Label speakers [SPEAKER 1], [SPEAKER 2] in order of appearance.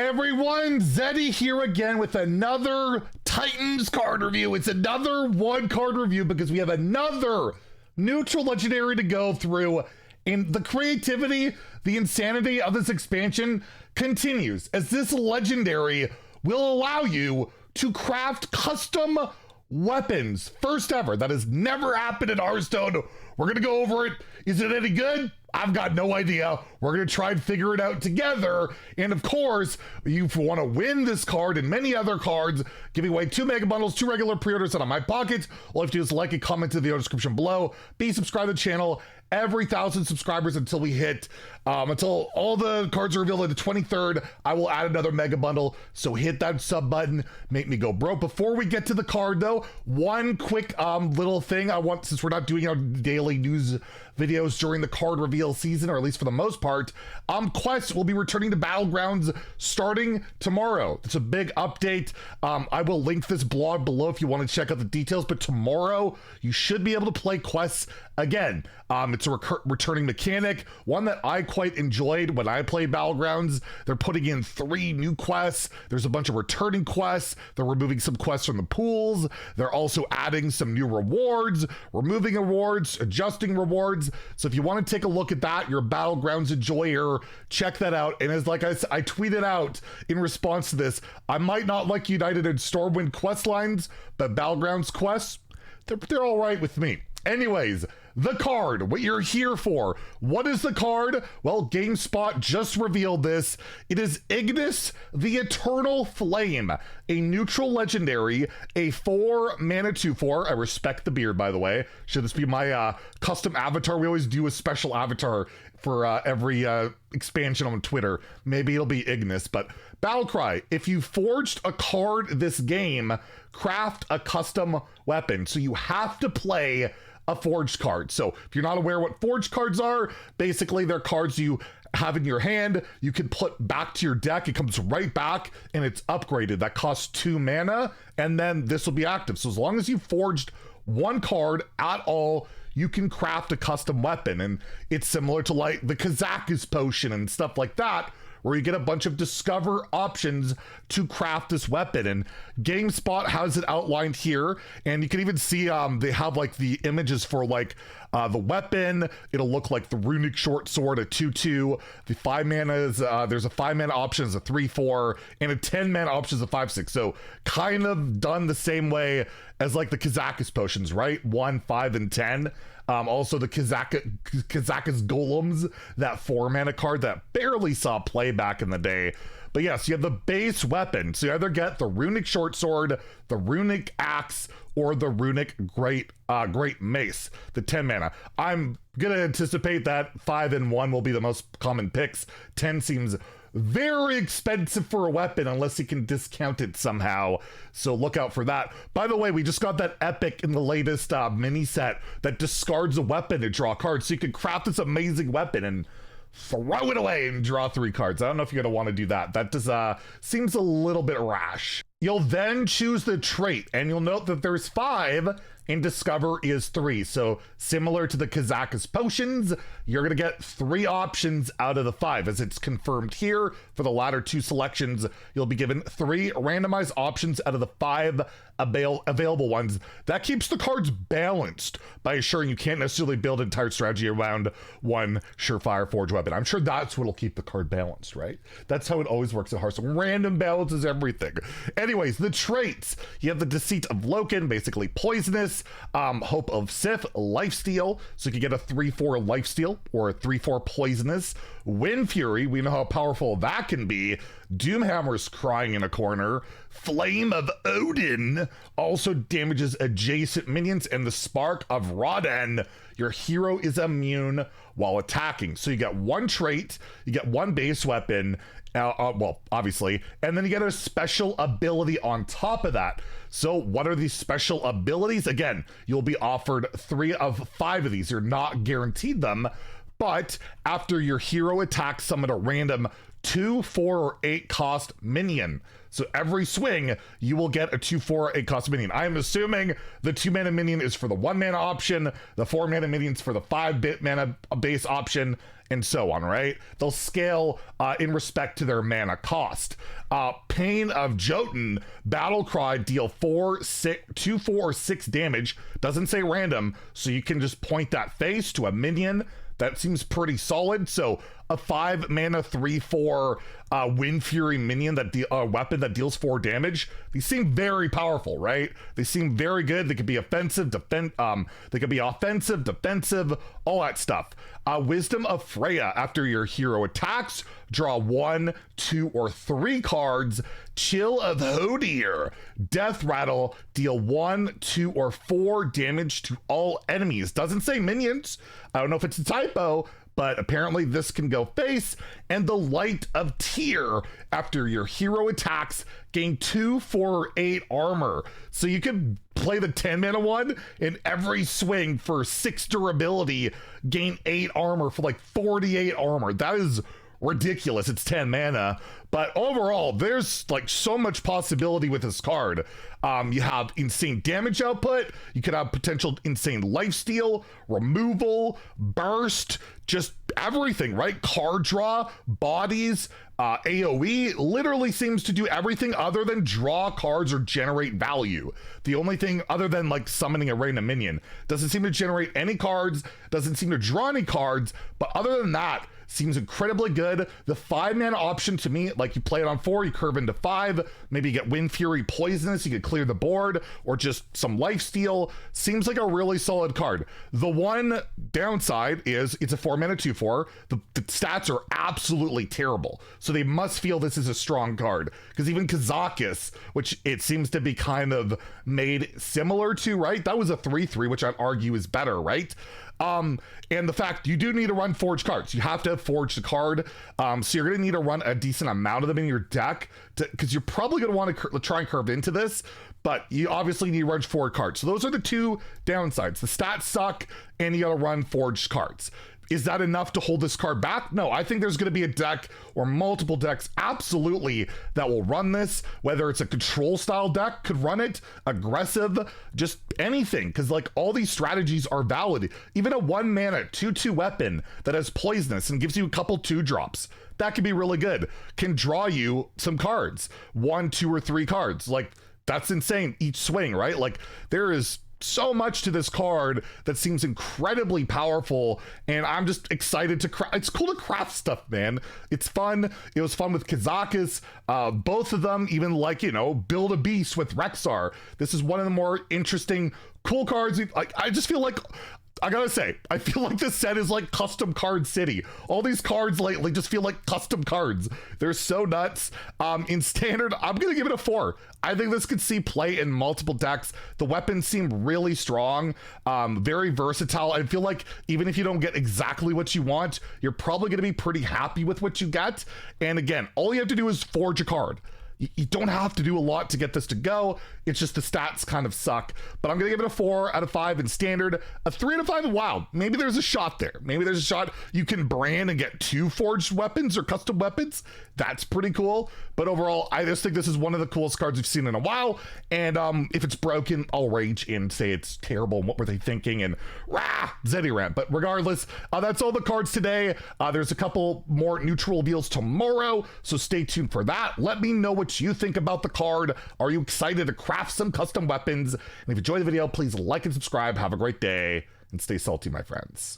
[SPEAKER 1] everyone, Zeddy here again with another Titans card review. It's another one card review because we have another neutral legendary to go through, and the creativity, the insanity of this expansion continues as this legendary will allow you to craft custom weapons. First ever. That has never happened in Hearthstone. We're gonna go over it. Is it any good? I've got no idea. We're going to try and figure it out together. And of course, you want to win this card and many other cards, giving away 2 mega bundles, 2 regular pre-orders out of my pocket. All you have to do is like and comment in the video description below. Be subscribed to the channel. Every 1,000 subscribers until we hit, until all the cards are revealed on the 23rd, I will add another mega bundle. So hit that sub button, make me go broke. Before we get to the card though, one quick little thing I want, since we're not doing our daily news videos during the card reveal season, or at least for the most part, quests will be returning to Battlegrounds starting tomorrow. It's a big update. I will link this blog below if you want to check out the details, but tomorrow you should be able to play quests again. It's a returning mechanic, one that I quite enjoyed when I played Battlegrounds. They're putting in 3 new quests. There's a bunch of returning quests. They're removing some quests from the pools. They're also adding some new rewards, removing rewards, adjusting rewards. So if you want to take a look at that, you're a Battlegrounds enjoyer, check that out. And as like I tweeted out in response to this, I might not like United and Stormwind quest lines, but Battlegrounds quests, they're all right with me. Anyways, the card, what you're here for. What is the card? Well, GameSpot just revealed this. It is Ignis, the Eternal Flame, a neutral legendary, a 4 mana 2/4. I respect the beard, by the way. Should this be my custom avatar? We always do a special avatar for every expansion on Twitter. Maybe it'll be Ignis, but Battlecry, if you forged a card this game, craft a custom weapon. So you have to play a forged card. So if you're not aware what forged cards are, basically they're cards you have in your hand, you can put back to your deck. It comes right back and it's upgraded. That costs 2 mana, and then this will be active. So as long as you forged one card at all, you can craft a custom weapon. And it's similar to like the Kazakus potion and stuff like that, where you get a bunch of discover options to craft this weapon. And GameSpot has it outlined here, and you can even see they have like the images for like the weapon. It'll look like the runic short sword, a 2/2. The 5 mana is there's a 5 mana option as a 3/4, and a 10 mana option as a 5/6. So kind of done the same way as like the Kazakus potions, right? 1, 5, and 10. Also the Kazakus Golems, that 4 mana card that barely saw play back in the day. But yes, you have the base weapon. So you either get the runic short sword, the runic axe, or the runic great mace, the 10 mana. I'm gonna anticipate that 5 and 1 will be the most common picks. 10 seems very expensive for a weapon unless you can discount it somehow, so look out for that. By the way, we just got that epic in the latest mini set that discards a weapon to draw cards, so you can craft this amazing weapon and throw it away and draw 3 cards. I don't know if you're gonna want to do that. That just seems a little bit rash. You'll then choose the trait, and you'll note that there's 5 and discover is 3. So similar to the Kazakus potions, you're gonna get 3 options out of the 5. As it's confirmed here, for the latter 2 selections, you'll be given 3 randomized options out of the 5 available ones. That keeps the cards balanced by ensuring you can't necessarily build an entire strategy around one surefire forge weapon. I'm sure that's what'll keep the card balanced, right? That's how it always works in Hearthstone. Random balance is everything. Anyways, the traits. You have the Deceit of Loken, basically poisonous, Hope of Sith, lifesteal, so you can get a 3/4 lifesteal or a 3/4 poisonous. Wind Fury, we know how powerful that can be. Doomhammer's crying in a corner. Flame of Odin also damages adjacent minions, and the Spark of Rodan, your hero is immune while attacking. So you get 1 trait, you get 1 base weapon, well, obviously, and then you get a special ability on top of that. So what are these special abilities? Again, you'll be offered 3 of 5 of these. You're not guaranteed them, but after your hero attacks, summon a random 2, 4, or 8 cost minion. So every swing, you will get a 2, 4, or 8 cost minion. I am assuming the 2 mana minion is for the 1 mana option, the 4 mana minion's for the 5-bit mana base option, and so on, right? They'll scale in respect to their mana cost. Pain of Jotun, Battle Cry, deal 2, 4, or 6 damage. Doesn't say random, so you can just point that face to a minion. That seems pretty solid. So a 5 mana 3/4 Wind Fury minion weapon that deals 4 damage. These seem very powerful, right? They seem very good. They could be offensive, they could be offensive, defensive, all that stuff. Wisdom of Freya. After your hero attacks, draw 1, 2, or 3 cards. Chill of Hodir. Death Rattle. Deal 1, 2, or 4 damage to all enemies. Doesn't say minions. I don't know if it's a typo, but apparently this can go face. And the Light of Tyr. After your hero attacks, gain 2, 4, or 8 armor. So you could play the 10 mana one in every swing for 6 durability, gain 8 armor for like 48 armor. That is ridiculous. It's 10 mana, but overall there's like so much possibility with this card. You have insane damage output, you could have potential insane lifesteal, removal, burst, just everything, right? Card draw, bodies, AoE. Literally seems to do everything other than draw cards or generate value. The only thing other than like summoning a random minion. Doesn't seem to generate any cards, doesn't seem to draw any cards, but other than that, seems incredibly good. The 5 mana option to me, like you play it on 4, you curve into 5, maybe you get Wind Fury Poisonous, you could clear the board, or just some lifesteal. Seems like a really solid card. The one downside is it's a 4 mana 2/4. The stats are absolutely terrible. So they must feel this is a strong card. Because even Kazakis, which it seems to be kind of made similar to, right? That was a 3/3, which I'd argue is better, right? And the fact you do need to run forged cards. You have to have forged a card. So you're going to need to run a decent amount of them in your deck because you're probably going to want to try and curve into this, but you obviously need to run forged cards. So those are the two downsides. The stats suck and you got to run forged cards. Is that enough to hold this card back? No, I think there's going to be a deck or multiple decks absolutely that will run this, whether it's a control style deck could run it, aggressive, just anything, because like all these strategies are valid. Even a 1 mana 2/2 weapon that has poisonous and gives you a couple 2-drops, that could be really good. Can draw you some cards, 1, 2, or 3 cards. Like that's insane each swing, right? Like there is so much to this card that seems incredibly powerful, and I'm just excited to craft. It's cool to craft stuff, man. It's fun. It was fun with Kazakis. Both of them, even like, you know, build a beast with Rexar. This is one of the more interesting, cool cards. Like, I just feel like, I gotta say, I feel like this set is like custom card city. All these cards lately just feel like custom cards. They're so nuts. In standard, I'm gonna give it a 4. I think this could see play in multiple decks. The weapons seem really strong, very versatile. I feel like even if you don't get exactly what you want, you're probably gonna be pretty happy with what you get. And again, all you have to do is forge a card. You don't have to do a lot to get this to go. It's just the stats kind of suck. But I'm going to give it a 4 out of 5 in standard. A 3 out of 5 in WoW. Maybe there's a shot there. Maybe there's a shot you can brand and get 2 forged weapons or custom weapons. That's pretty cool. But overall, I just think this is one of the coolest cards we've seen in a while. And if it's broken, I'll rage and say it's terrible and what were they thinking and Zeddy rant. But regardless, that's all the cards today. There's a couple more neutral reveals tomorrow, so stay tuned for that. Let me know what you think about the card. Are you excited to craft some custom weapons? And if you enjoyed the video, please like and subscribe. Have a great day and stay salty, my friends.